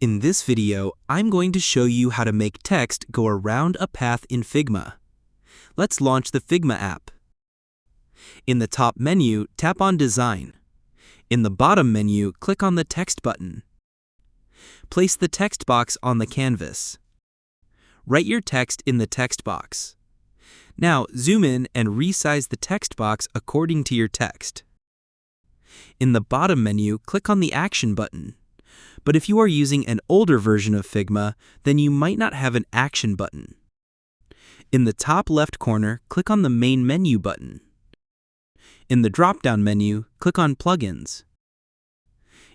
In this video, I'm going to show you how to make text go around a path in Figma. Let's launch the Figma app. In the top menu, tap on Design. In the bottom menu, click on the Text button. Place the text box on the canvas. Write your text in the text box. Now zoom in and resize the text box according to your text. In the bottom menu, click on the Action button. But if you are using an older version of Figma, then you might not have an Action button. In the top left corner, click on the Main Menu button. In the drop-down menu, click on Plugins.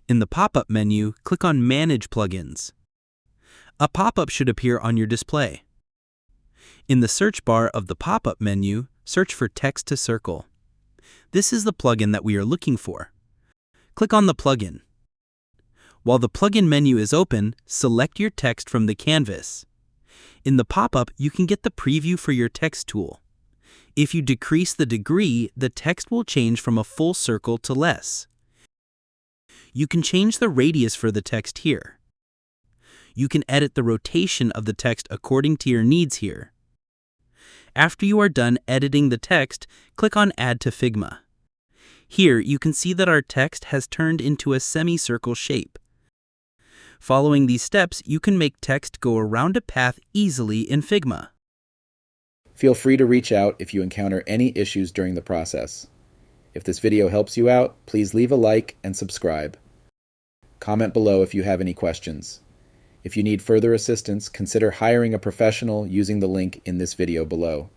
In the pop-up menu, click on Manage Plugins. A pop-up should appear on your display. In the search bar of the pop-up menu, search for Text to Circle. This is the plugin that we are looking for. Click on the plugin. While the plugin menu is open, select your text from the canvas. In the pop-up, you can get the preview for your text tool. If you decrease the degree, the text will change from a full circle to less. You can change the radius for the text here. You can edit the rotation of the text according to your needs here. After you are done editing the text, click on Add to Figma. Here, you can see that our text has turned into a semicircle shape. Following these steps, you can make text go around a path easily in Figma. Feel free to reach out if you encounter any issues during the process. If this video helps you out, please leave a like and subscribe. Comment below if you have any questions. If you need further assistance, consider hiring a professional using the link in this video below.